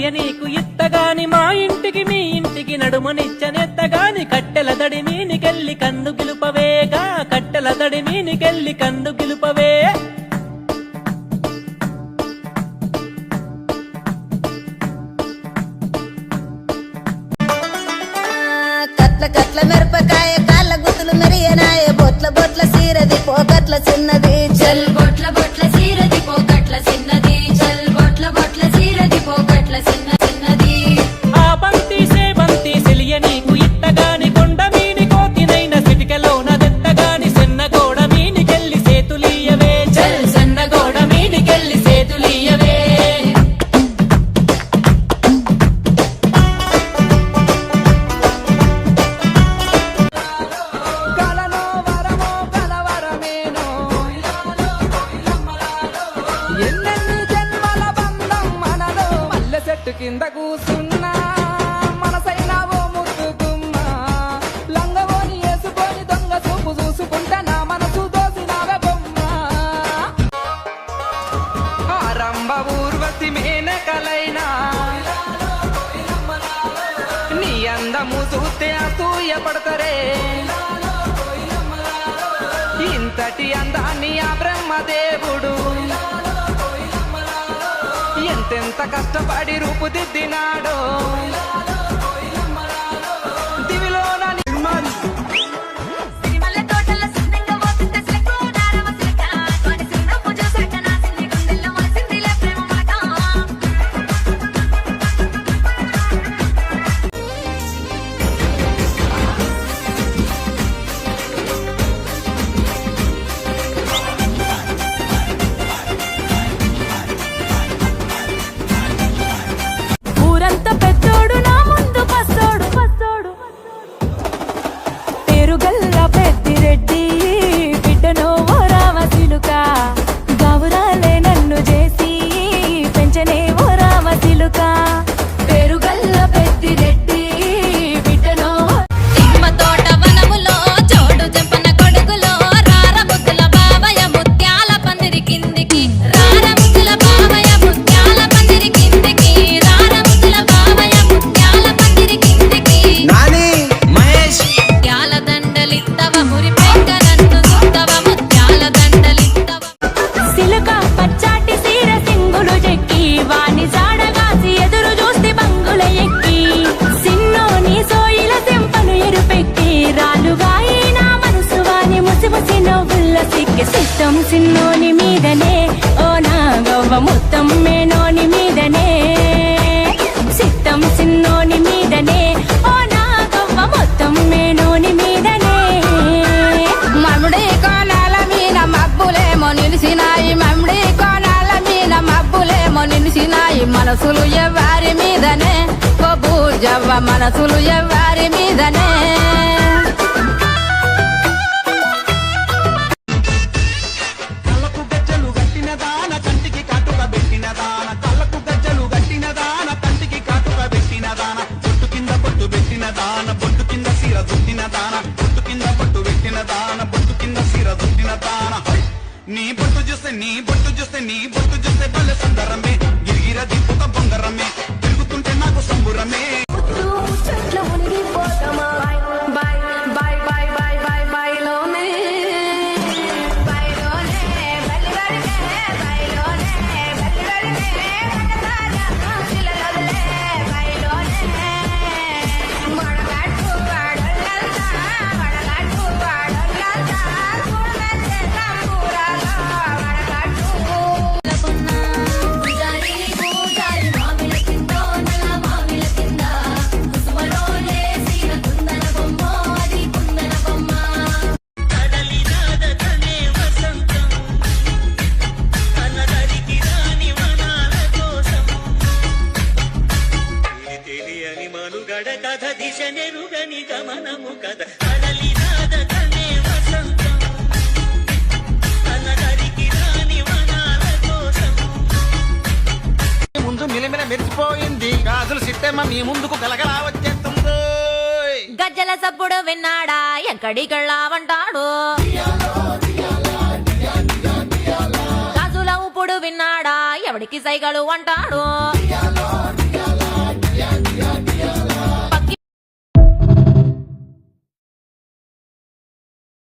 సిలియ నీకు ఇత్తగాని మా ఇంటికి మీ ఇంటికి నడుమనిచ్చనెత్తగాని కట్టెల దడి మీనికెళ్ళి కన్ను గిలుపవేగా కట్టెల దడి మీనికెళ్ళి కన్ను గిలుపవే కట్ల కట్ల మిరపకాయ కాళ్ళ గుతులు మెరియనాయ బొట్ల బొట్ల సీరది పోకట్ల చిన్నది చల్ బొట్ల బొట్ల సీరది పోకట్ల చిన్నది చల్ బొట్ల బొట్ల సీరది పోకట్ల చిన్నది ఆ బంతి సేబంతి సిలియ నీకు ఇత్తగాని కొండ మీని కోతినైన సిటికలోన దెత్తగాని సెన్నగోడ మీనికెళ్ళి సేతులీయవే చల్ సన్నగోడ మీదికెళ్ళి సేతులీయవే ఎన్నెన్ని జన్మల బంధం మనలో మల్లె చెట్టు కింద కూసున్నా మనసైనా ఓ ముద్దుగుమ్మ లంగవోని వేసుకొని దొంగ చూపు చూసుకుంటే నా మనసు దోసినావే బొమ్మ ఆరంభ ఊర్వశి మేనకలైనా నీ అందము చూస్తే అసూయ పడతారే ఇంతటి అందాన్ని ఆ బ్రహ్మదేవుడు ఎంతెంత కష్టపడి రూపుదిద్దినాడో దివిలోన సిరిమల్ల తోటల సున్నంగా పోతుంటే సిలకు నారవ సిలక కోడి సిన్నపు చూసాక నా సిన్ని గుండెల్లో మనసిందిలే ప్రేమ మాట ఊరంతా పెద్దోడు నా ముందు పస్తోడు పేరుగల్ల పెద్దిరెడ్డి బిడ్డనో ఓ రామసిలుక గౌరాలే నన్ను చేసి పెంచనే ఓ రామసిలుక పేరుగల్ల పెద్దిరెడ్డి బిడ్డనో తిమ్మ తోట వనములో చోడు జంపన కొడుకులో రార ముద్దుల బావయ్య ముత్యాల పందిరి కిందికి రార ముద్దుల బావయ్య ముత్యాల పందిరి కిందికి రార ముద్దుల బావయ్య ముత్యాల పందిరి కిందికి నాని మహేష్ ముత్యాల దండలిత్తవ మురిపెంక నన్ను సుత్తవ ముత్యాల దండలిత్తవ సిలుక పచ్చాటి సీర సింగులు చెక్కి వాణి జాడగాసి ఎదురు చూస్తే బంగుల ఎక్కి సిన్నోని సోయిల తెంపను ఎరుపెక్కి రాలుగాయి నా మనసు వాని ముసిముసి నవ్వుల్ల సిక్కి సిట్టం సిన్నోని మీదనే ఓ నా గవ్వ మొత్తం మేనోని మీదనే సిట్టం సిన్నోని మీదనే ఓ నా గవ్వ మొత్తం మేనోని మీదనే మమ్ముడి కోణాల మీద మబ్బులేమో నిలిసినాయి మమ్ముడి కోణాల మీద మబ్బులేమో నిలిసినాయి మనసులు ఎవ్వారి మీదనే ఓ బూజవ్వ మనసులు ఎవ్వారి మీదనే కళ్ళకు గజ్జలు గట్టిన దాన కంటికి కాటుక పెట్టిన దాన కళ్ళకు గజ్జలు గట్టిన దాన కంటికి కాటుక పెట్టిన దాన బొట్టు కింద బొట్టు పెట్టిన దాన బొట్టు కింద సీర దుట్టిన దాన బొట్టు కింద బొట్టు పెట్టిన దాన బొట్టు కింద సీర దుట్టిన దాన నీ బొట్టు చూస్తే నీ బొట్టు చూస్తే నీ బొట్టు చూస్తే భలే సుందరమే గిరిగిర దిప్పుక బొంగరమే తిరుగుతుంటే నాకు సంబురమే పూజారి పూజారి మామిల కింద నల్ల మామిల కింద కుసుమలోలే సీన కుందన బొమ్మ అది కుందన బొమ్మ తెలియని మనుగడ కథ దిశ నెరుగని గమనము కథ కదలినాద కనే వసంతం అన్నదరికి రాని వనాల కోసం ముందు మిలిమిల మెరిసిపోయింది గాజులు సిట్టేమ్మ మీ ముందుకు గలగలా వచ్చేస్తుంది గజ్జల సప్పుడు విన్నాడా ఎక్కడికెళ్ళావంటాడు గాజుల ఉప్పుడు విన్నాడా ఎవడికి సైగలు అంటాడు